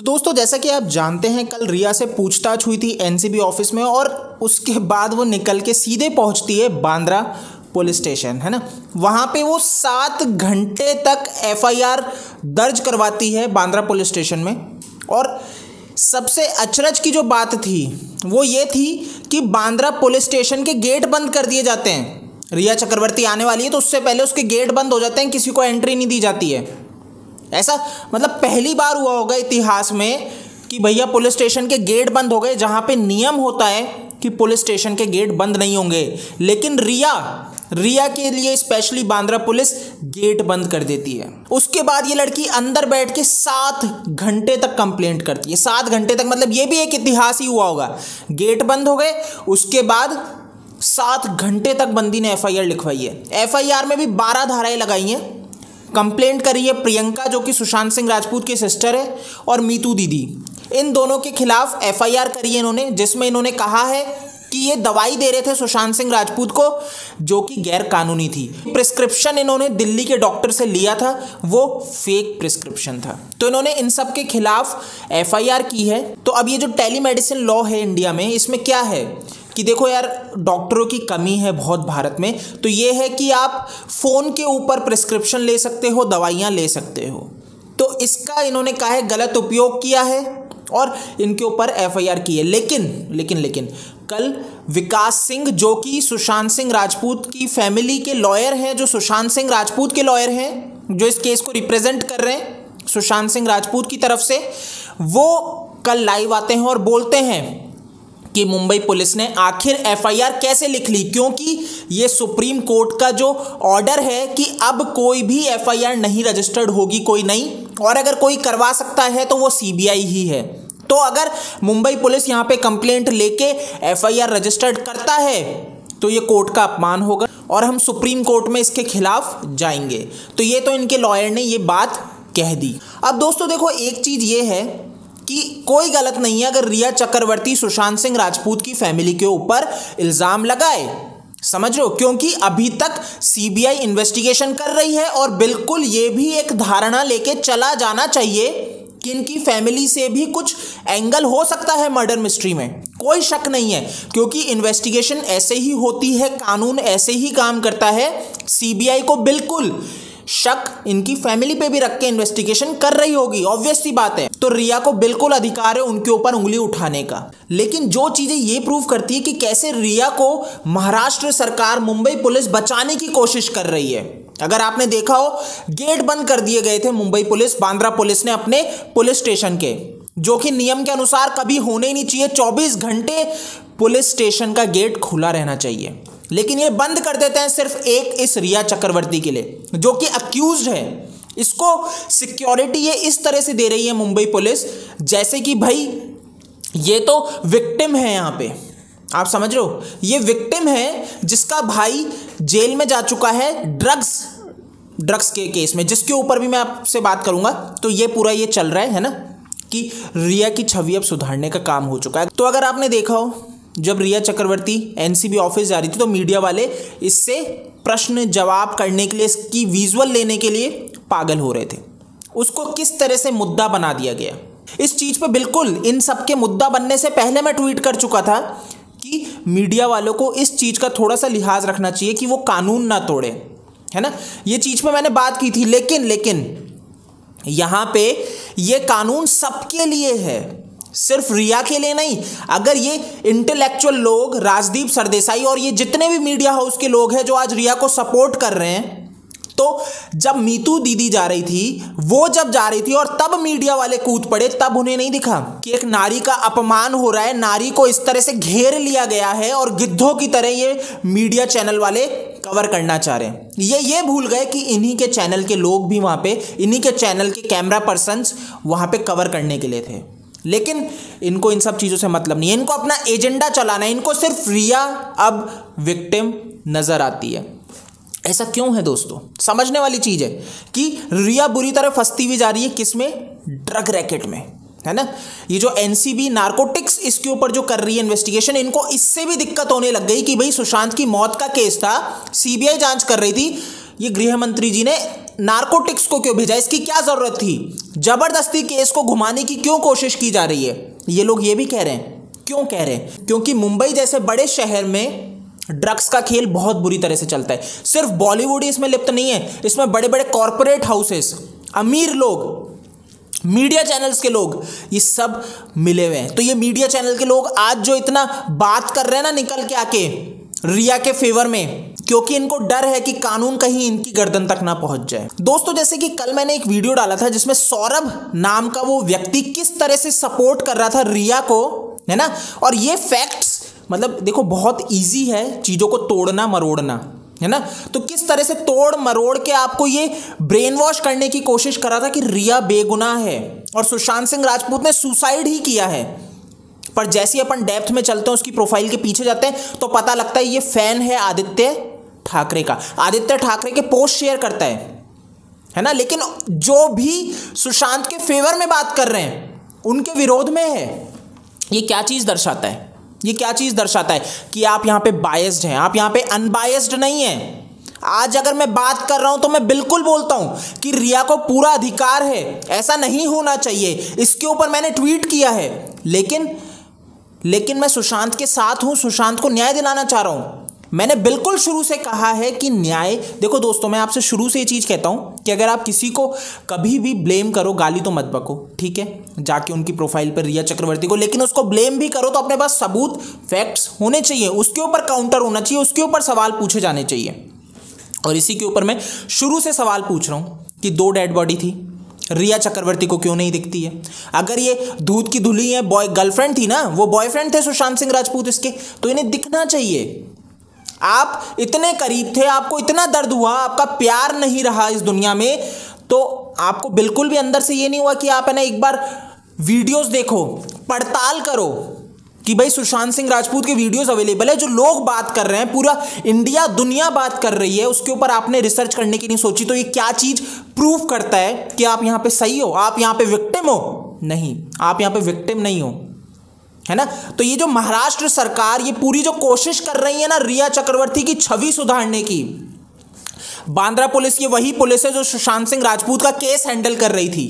तो दोस्तों जैसा कि आप जानते हैं कल रिया से पूछताछ हुई थी एनसीबी ऑफिस में और उसके बाद वो निकल के सीधे पहुंचती है बांद्रा पुलिस स्टेशन, है ना। वहाँ पे वो 7 घंटे तक एफआईआर दर्ज करवाती है बांद्रा पुलिस स्टेशन में। और सबसे अचरज की जो बात थी वो ये थी कि बांद्रा पुलिस स्टेशन के गेट बंद कर दिए जाते हैं। रिया चक्रवर्ती आने वाली है तो उससे पहले उसके गेट बंद हो जाते हैं, किसी को एंट्री नहीं दी जाती है। ऐसा मतलब पहली बार हुआ होगा इतिहास में कि भैया पुलिस स्टेशन के गेट बंद हो गए, जहाँ पे नियम होता है कि पुलिस स्टेशन के गेट बंद नहीं होंगे। लेकिन रिया के लिए स्पेशली बांद्रा पुलिस गेट बंद कर देती है। उसके बाद ये लड़की अंदर बैठ के 7 घंटे तक कंप्लेंट करती है। 7 घंटे तक, मतलब ये भी एक इतिहास ही हुआ होगा। गेट बंद हो गए, उसके बाद 7 घंटे तक बंदी ने एफआईआर लिखवाई है। एफआईआर में भी 12 धाराएं लगाई हैं। कंप्लेंट करी है प्रियंका जो कि सुशांत सिंह राजपूत की सिस्टर है, और मीतू दीदी, इन दोनों के खिलाफ एफआईआर करी है इन्होंने, जिसमें इन्होंने कहा है कि ये दवाई दे रहे थे सुशांत सिंह राजपूत को जो कि गैर कानूनी थी। प्रिस्क्रिप्शन इन्होंने दिल्ली के डॉक्टर से लिया था, वो फेक प्रिस्क्रिप्शन था। तो इन्होंने इन सब के खिलाफ एफआईआर की है। तो अब ये जो टेलीमेडिसिन लॉ है इंडिया में, इसमें क्या है कि देखो यार, डॉक्टरों की कमी है बहुत भारत में। तो ये है कि आप फ़ोन के ऊपर प्रिस्क्रिप्शन ले सकते हो, दवाइयाँ ले सकते हो। तो इसका इन्होंने कहा है गलत उपयोग किया है और इनके ऊपर एफआईआर की है। लेकिन कल विकास सिंह जो कि सुशांत सिंह राजपूत की फैमिली के लॉयर हैं, जो सुशांत सिंह राजपूत के लॉयर हैं, जो इस केस को रिप्रेजेंट कर रहे हैं सुशांत सिंह राजपूत की तरफ से, वो कल लाइव आते हैं और बोलते हैं कि मुंबई पुलिस ने आखिर एफआईआर कैसे लिख ली, क्योंकि ये सुप्रीम कोर्ट का जो ऑर्डर है कि अब कोई भी एफआईआर नहीं रजिस्टर्ड होगी, कोई नहीं, और अगर कोई करवा सकता है तो वो सीबीआई ही है। तो अगर मुंबई पुलिस यहाँ पे कंप्लेंट लेके एफआईआर रजिस्टर्ड करता है तो ये कोर्ट का अपमान होगा और हम सुप्रीम कोर्ट में इसके खिलाफ जाएंगे। तो ये तो इनके लॉयर ने ये बात कह दी। अब दोस्तों देखो, एक चीज़ ये है कि कोई गलत नहीं है अगर रिया चक्रवर्ती सुशांत सिंह राजपूत की फैमिली के ऊपर इल्ज़ाम लगाए, समझ रहे हो, क्योंकि अभी तक सीबीआई इन्वेस्टिगेशन कर रही है और बिल्कुल ये भी एक धारणा लेके चला जाना चाहिए कि इनकी फैमिली से भी कुछ एंगल हो सकता है मर्डर मिस्ट्री में। कोई शक नहीं है, क्योंकि इन्वेस्टिगेशन ऐसे ही होती है, कानून ऐसे ही काम करता है। सीबीआई को बिल्कुल शक इनकी फैमिली पे भी रख के इन्वेस्टिगेशन कर रही होगी, ऑब्वियस सी बात है। तो रिया को बिल्कुल अधिकार है उनके ऊपर उंगली उठाने का। लेकिन जो चीजें ये प्रूव करती है कि कैसे रिया को महाराष्ट्र सरकार, मुंबई पुलिस बचाने की कोशिश कर रही है। अगर आपने देखा हो, गेट बंद कर दिए गए थे मुंबई पुलिस, बांद्रा पुलिस ने अपने पुलिस स्टेशन के, जो कि नियम के अनुसार कभी होने ही नहीं चाहिए। 24 घंटे पुलिस स्टेशन का गेट खुला रहना चाहिए, लेकिन ये बंद कर देते हैं सिर्फ एक इस रिया चक्रवर्ती के लिए, जो कि अक्यूज्ड है। इसको सिक्योरिटी ये इस तरह से दे रही है मुंबई पुलिस जैसे कि भाई ये तो विक्टिम है। यहाँ पे आप समझ रहे हो, ये विक्टिम है जिसका भाई जेल में जा चुका है ड्रग्स के केस में, जिसके ऊपर भी मैं आपसे बात करूंगा। तो ये पूरा ये चल रहा है ना, कि रिया की छवि अब सुधारने का काम हो चुका है। तो अगर आपने देखा हो, जब रिया चक्रवर्ती एनसीबी ऑफिस जा रही थी तो मीडिया वाले इससे प्रश्न जवाब करने के लिए, इसकी विजुअल लेने के लिए पागल हो रहे थे। उसको किस तरह से मुद्दा बना दिया गया, इस चीज़ पे बिल्कुल इन सब के मुद्दा बनने से पहले मैं ट्वीट कर चुका था कि मीडिया वालों को इस चीज़ का थोड़ा सा लिहाज रखना चाहिए कि वो कानून ना तोड़े, है ना। ये चीज़ पे मैंने बात की थी। लेकिन यहाँ पे ये कानून सबके लिए है, सिर्फ रिया के लिए नहीं। अगर ये इंटेलेक्चुअल लोग, राजदीप सरदेसाई और ये जितने भी मीडिया हाउस के लोग हैं जो आज रिया को सपोर्ट कर रहे हैं, तो जब मीतू दीदी जा रही थी, वो जब जा रही थी और तब मीडिया वाले कूद पड़े, तब उन्हें नहीं दिखा कि एक नारी का अपमान हो रहा है, नारी को इस तरह से घेर लिया गया है और गिद्धों की तरह ये मीडिया चैनल वाले कवर करना चाह रहे हैं। ये भूल गए कि इन्हीं के चैनल के लोग भी वहाँ पे, इन्हीं के चैनल के कैमरा पर्सन्स वहाँ पे कवर करने के लिए थे। लेकिन इनको इन सब चीज़ों से मतलब नहीं है, इनको अपना एजेंडा चलाना है। इनको सिर्फ रिया अब विक्टिम नज़र आती है। ऐसा क्यों है दोस्तों? समझने वाली चीज़ है कि रिया बुरी तरह फंसती हुई जा रही है, किसमें? ड्रग रैकेट में, है ना। ये जो एनसीबी नारकोटिक्स इसके ऊपर जो कर रही है इन्वेस्टिगेशन, इनको इससे भी दिक्कत होने लग गई कि भाई सुशांत की मौत का केस था, सीबीआई जांच कर रही थी, ये गृह मंत्री जी ने नारकोटिक्स को क्यों भेजा, इसकी क्या जरूरत थी, जबरदस्ती केस को घुमाने की क्यों कोशिश की जा रही है। ये लोग ये भी कह रहे हैं, क्यों कह रहे हैं, क्योंकि मुंबई जैसे बड़े शहर में ड्रग्स का खेल बहुत बुरी तरह से चलता है। सिर्फ बॉलीवुड ही इसमें लिप्त नहीं है, इसमें बड़े बड़े कॉरपोरेट हाउसेस, अमीर लोग, मीडिया चैनल्स के लोग, ये सब मिले हुए हैं। तो ये मीडिया चैनल के लोग आज जो इतना बात कर रहे हैं ना निकल के आके रिया के फेवर में, क्योंकि इनको डर है कि कानून कहीं इनकी गर्दन तक ना पहुंच जाए। दोस्तों, जैसे कि कल मैंने एक वीडियो डाला था जिसमें सौरभ नाम का वो व्यक्ति किस तरह से सपोर्ट कर रहा था रिया को, है ना। और ये फैक्ट्स मतलब देखो बहुत इजी है चीजों को तोड़ना मरोड़ना, है ना। तो किस तरह से तोड़ मरोड़ के आपको ये ब्रेन वॉश करने की कोशिश कर रहा था कि रिया बेगुनाह है और सुशांत सिंह राजपूत ने सुसाइड ही किया है। पर जैसे ही अपन डेप्थ में चलते हैं, उसकी प्रोफाइल के पीछे जाते हैं, तो पता लगता है ये फैन है आदित्य ठाकरे का, आदित्य ठाकरे के पोस्ट शेयर करता है ना। लेकिन जो भी सुशांत के फेवर में बात कर रहे हैं उनके विरोध में है। ये क्या चीज दर्शाता है, ये क्या चीज दर्शाता है कि आप यहां पे बायस्ड हैं, आप यहां पे अनबायस्ड नहीं हैं। आज अगर मैं बात कर रहा हूं तो मैं बिल्कुल बोलता हूं कि रिया को पूरा अधिकार है, ऐसा नहीं होना चाहिए, इसके ऊपर मैंने ट्वीट किया है। लेकिन मैं सुशांत के साथ हूं, सुशांत को न्याय दिलाना चाह रहा हूं। मैंने बिल्कुल शुरू से कहा है कि न्याय, देखो दोस्तों, मैं आपसे शुरू से ये चीज़ कहता हूँ कि अगर आप किसी को कभी भी ब्लेम करो, गाली तो मत बको, ठीक है, जाके उनकी प्रोफाइल पर रिया चक्रवर्ती को, लेकिन उसको ब्लेम भी करो तो अपने पास सबूत, फैक्ट्स होने चाहिए, उसके ऊपर काउंटर होना चाहिए, उसके ऊपर सवाल पूछे जाने चाहिए। और इसी के ऊपर मैं शुरू से सवाल पूछ रहा हूँ कि 2 डेड बॉडी थी, रिया चक्रवर्ती को क्यों नहीं दिखती है। अगर ये दूध की धुली है, गर्लफ्रेंड थी ना, वो बॉयफ्रेंड थे सुशांत सिंह राजपूत इसके, तो इन्हें दिखना चाहिए। आप इतने करीब थे, आपको इतना दर्द हुआ, आपका प्यार नहीं रहा इस दुनिया में, तो आपको बिल्कुल भी अंदर से ये नहीं हुआ कि आप है ना एक बार वीडियोस देखो, पड़ताल करो कि भाई सुशांत सिंह राजपूत के वीडियोस अवेलेबल है, जो लोग बात कर रहे हैं, पूरा इंडिया दुनिया बात कर रही है, उसके ऊपर आपने रिसर्च करने की नहीं सोची। तो ये क्या चीज प्रूव करता है कि आप यहां पे सही हो, आप यहां पे विक्टिम हो? नहीं, आप यहां पे विक्टिम नहीं हो, है ना। तो ये जो महाराष्ट्र सरकार ये पूरी जो कोशिश कर रही है ना रिया चक्रवर्ती की छवि सुधारने की, बांद्रा पुलिस ये वही पुलिस है जो सुशांत सिंह राजपूत का केस हैंडल कर रही थी,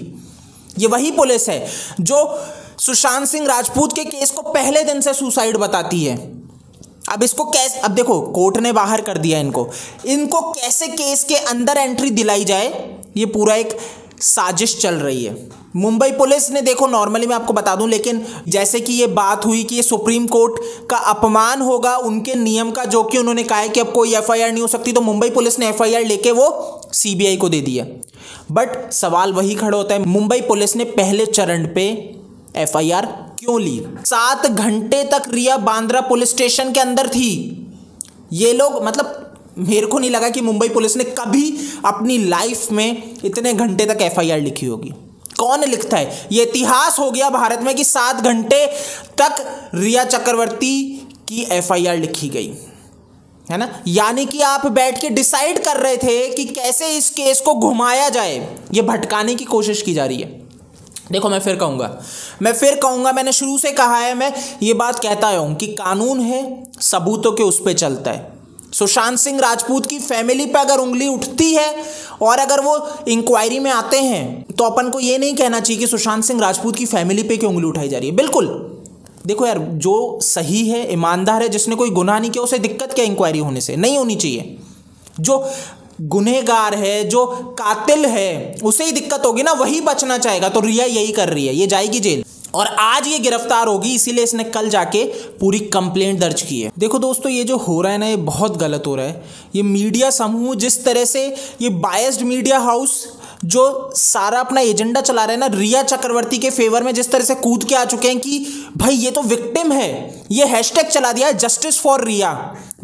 ये वही पुलिस है जो सुशांत सिंह राजपूत के केस को पहले दिन से सुसाइड बताती है। अब इसको कैसे, अब देखो कोर्ट ने बाहर कर दिया इनको कैसे केस के अंदर एंट्री दिलाई जाए, ये पूरा एक साजिश चल रही है। मुंबई पुलिस ने, देखो नॉर्मली मैं आपको बता दूं, लेकिन जैसे कि ये बात हुई कि ये सुप्रीम कोर्ट का अपमान होगा उनके नियम का, जो कि उन्होंने कहा है कि अब कोई एफआईआर नहीं हो सकती, तो मुंबई पुलिस ने एफआईआर लेके वो सीबीआई को दे दिया। बट सवाल वही खड़ा होता है, मुंबई पुलिस ने पहले चरण पे एफआईआर क्यों ली? 7 घंटे तक रिया बांद्रा पुलिस स्टेशन के अंदर थी। ये लोग, मतलब मेरे को नहीं लगा कि मुंबई पुलिस ने कभी अपनी लाइफ में इतने घंटे तक एफआईआर लिखी होगी। कौन लिखता है? ये इतिहास हो गया भारत में कि 7 घंटे तक रिया चक्रवर्ती की एफआईआर लिखी गई, है ना। यानी कि आप बैठ के डिसाइड कर रहे थे कि कैसे इस केस को घुमाया जाए, ये भटकाने की कोशिश की जा रही है। देखो मैं फिर कहूंगा, मैंने शुरू से कहा है, मैं ये बात कहता हूं कि कानून है, सबूतों के उस पे चलता है। सुशांत सिंह राजपूत की फैमिली पे अगर उंगली उठती है और अगर वो इंक्वायरी में आते हैं, तो अपन को ये नहीं कहना चाहिए कि सुशांत सिंह राजपूत की फैमिली पे क्यों उंगली उठाई जा रही है। बिल्कुल, देखो यार, जो सही है, ईमानदार है, जिसने कोई गुनाह नहीं किया, उसे दिक्कत क्या इंक्वायरी होने से? नहीं होनी चाहिए। जो गुनहगार है, जो कातिल है, उसे ही दिक्कत होगी ना, वही बचना चाहेगा। तो रिया यही कर रही है, ये जाएगी जेल और आज ये गिरफ्तार होगी, इसीलिए इसने कल जाके पूरी कंप्लेंट दर्ज की है। देखो दोस्तों, ये जो हो रहा है ना, ये बहुत गलत हो रहा है। ये मीडिया समूह जिस तरह से, ये बायस्ड मीडिया हाउस जो सारा अपना एजेंडा चला रहे हैं ना रिया चक्रवर्ती के फेवर में, जिस तरह से कूद के आ चुके हैं कि भाई ये तो विक्टिम है, ये हैशटैग चला दिया है जस्टिस फॉर रिया।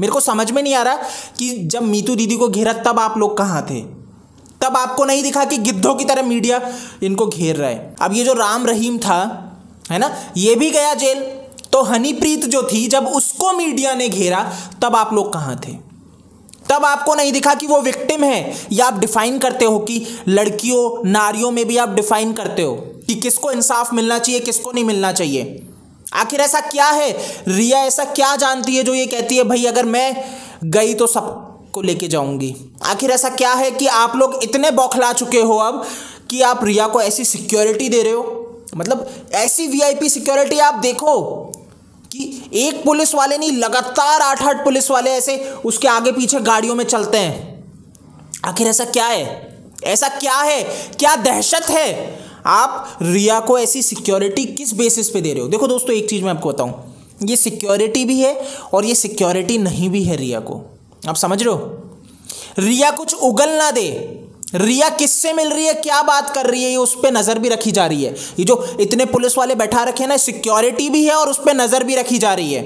मेरे को समझ में नहीं आ रहा कि जब मीतू दीदी को घेरा तब आप लोग कहाँ थे? तब आपको नहीं दिखा कि गिद्धों की तरह मीडिया इनको घेर रहा है। अब ये जो राम रहीम था, है ना, ये भी गया जेल। तो हनीप्रीत जो थी, जब उसको मीडिया ने घेरा तब आप लोग कहाँ थे? तब आपको नहीं दिखा कि वो विक्टिम है? या आप डिफाइन करते हो कि लड़कियों, नारियों में भी आप डिफाइन करते हो कि किसको इंसाफ मिलना चाहिए, किसको नहीं मिलना चाहिए? आखिर ऐसा क्या है? रिया ऐसा क्या जानती है जो ये कहती है भाई अगर मैं गई तो सबको को लेके जाऊंगी। आखिर ऐसा क्या है कि आप लोग इतने बौखला चुके हो अब कि आप रिया को ऐसी सिक्योरिटी दे रहे हो? मतलब ऐसी वीआईपी सिक्योरिटी आप देखो कि एक पुलिस वाले नहीं, लगातार 8-8 पुलिस वाले ऐसे उसके आगे पीछे गाड़ियों में चलते हैं। आखिर ऐसा क्या है? ऐसा क्या है? क्या दहशत है? आप रिया को ऐसी सिक्योरिटी किस बेसिस पे दे रहे हो? देखो दोस्तों, एक चीज़ मैं आपको बताऊं, ये सिक्योरिटी भी है और ये सिक्योरिटी नहीं भी है रिया को। आप समझ रहे हो? रिया कुछ उगल ना दे, रिया किससे मिल रही है, क्या बात कर रही है, ये उस पर नज़र भी रखी जा रही है। ये जो इतने पुलिस वाले बैठा रखे हैं ना, सिक्योरिटी भी है और उस पर नज़र भी रखी जा रही है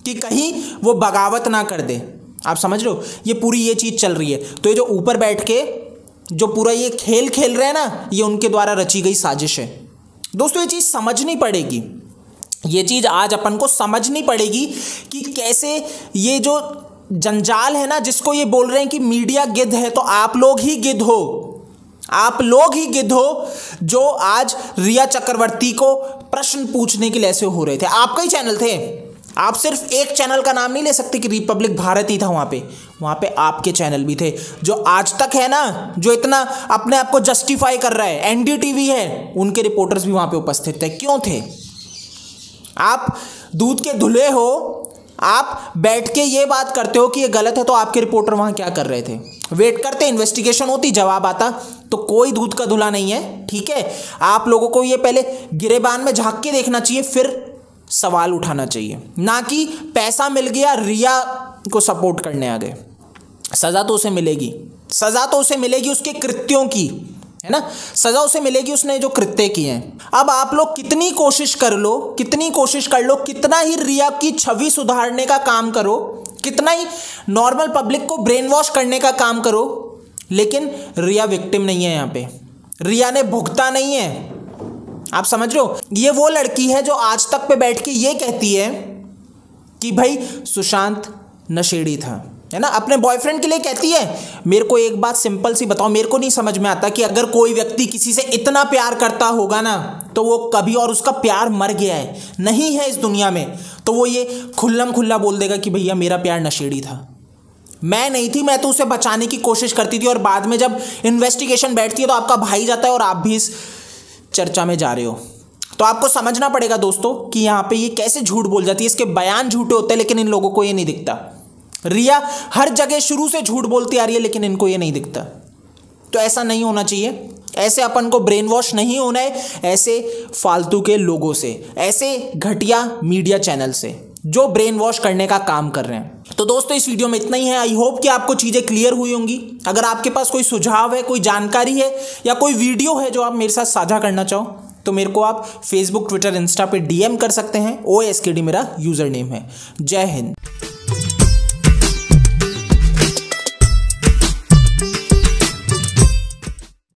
कि कहीं वो बगावत ना कर दे। आप समझ रहे हो? ये पूरी ये चीज़ चल रही है। तो ये जो ऊपर बैठ के जो पूरा ये खेल खेल रहे हैं ना, ये उनके द्वारा रची गई साजिश है। दोस्तों, ये चीज़ समझनी पड़ेगी, ये चीज़ आज अपन को समझनी पड़ेगी कि कैसे ये जो जंजाल है ना, जिसको ये बोल रहे हैं कि मीडिया गिद्ध है, तो आप लोग ही गिद्ध हो, आप लोग ही गिद्ध हो जो आज रिया चक्रवर्ती को प्रश्न पूछने के लिए ऐसे हो रहे थे। आपका ही चैनल थे, आप सिर्फ एक चैनल का नाम नहीं ले सकते कि रिपब्लिक भारत ही था वहाँ पे आपके चैनल भी थे। जो आज तक है ना, जो इतना अपने आप को जस्टिफाई कर रहा है, एनडीटीवी है, उनके रिपोर्टर्स भी वहाँ पे उपस्थित थे। क्यों थे? आप दूध के धुले हो, आप बैठ के ये बात करते हो कि ये गलत है, तो आपके रिपोर्टर वहाँ क्या कर रहे थे? वेट करते, इन्वेस्टिगेशन होती, जवाब आता। तो कोई दूध का धुला नहीं है, ठीक है? आप लोगों को ये पहले गिरेबान में झांक के देखना चाहिए, फिर सवाल उठाना चाहिए, ना कि पैसा मिल गया रिया को सपोर्ट करने आ गए। सज़ा तो उसे मिलेगी, सज़ा तो उसे मिलेगी उसके कृत्यों की, है ना? सज़ा उसे मिलेगी उसने जो कृत्य किए हैं। अब आप लोग कितनी कोशिश कर लो, कितनी कोशिश कर लो, कितना ही रिया की छवि सुधारने का काम करो, कितना ही नॉर्मल पब्लिक को ब्रेन वॉश करने का काम करो, लेकिन रिया विक्टिम नहीं है। यहाँ पे रिया ने भुगता नहीं है। आप समझ रहे हो? ये वो लड़की है जो आज तक पे बैठ के ये कहती है कि भाई सुशांत नशेड़ी था, है ना? अपने बॉयफ्रेंड के लिए कहती है। मेरे को एक बात सिंपल सी बताओ, मेरे को नहीं समझ में आता कि अगर कोई व्यक्ति किसी से इतना प्यार करता होगा ना, तो वो कभी, और उसका प्यार मर गया है, नहीं है इस दुनिया में, तो वो ये खुल्लम खुल्ला बोल देगा कि भैया मेरा प्यार नशेड़ी था, मैं नहीं थी, मैं तो उसे बचाने की कोशिश करती थी। और बाद में जब इन्वेस्टिगेशन बैठती है तो आपका भाई जाता है और आप भी इस चर्चा में जा रहे हो। तो आपको समझना पड़ेगा दोस्तों कि यहाँ पे ये कैसे झूठ बोल जाती है। इसके बयान झूठे होते हैं, लेकिन इन लोगों को ये नहीं दिखता। रिया हर जगह शुरू से झूठ बोलती आ रही है, लेकिन इनको ये नहीं दिखता। तो ऐसा नहीं होना चाहिए, ऐसे अपन को ब्रेन वॉश नहीं होना है ऐसे फालतू के लोगों से, ऐसे घटिया मीडिया चैनल से जो ब्रेन वॉश करने का काम कर रहे हैं। तो दोस्तों, इस वीडियो में इतना ही है। आई होप कि आपको चीज़ें क्लियर हुई होंगी। अगर आपके पास कोई सुझाव है, कोई जानकारी है या कोई वीडियो है जो आप मेरे साथ साझा करना चाहो, तो मेरे को आप फेसबुक, ट्विटर, इंस्टा पे DM कर सकते हैं। OSKD मेरा यूज़र नेम है। जय हिंद।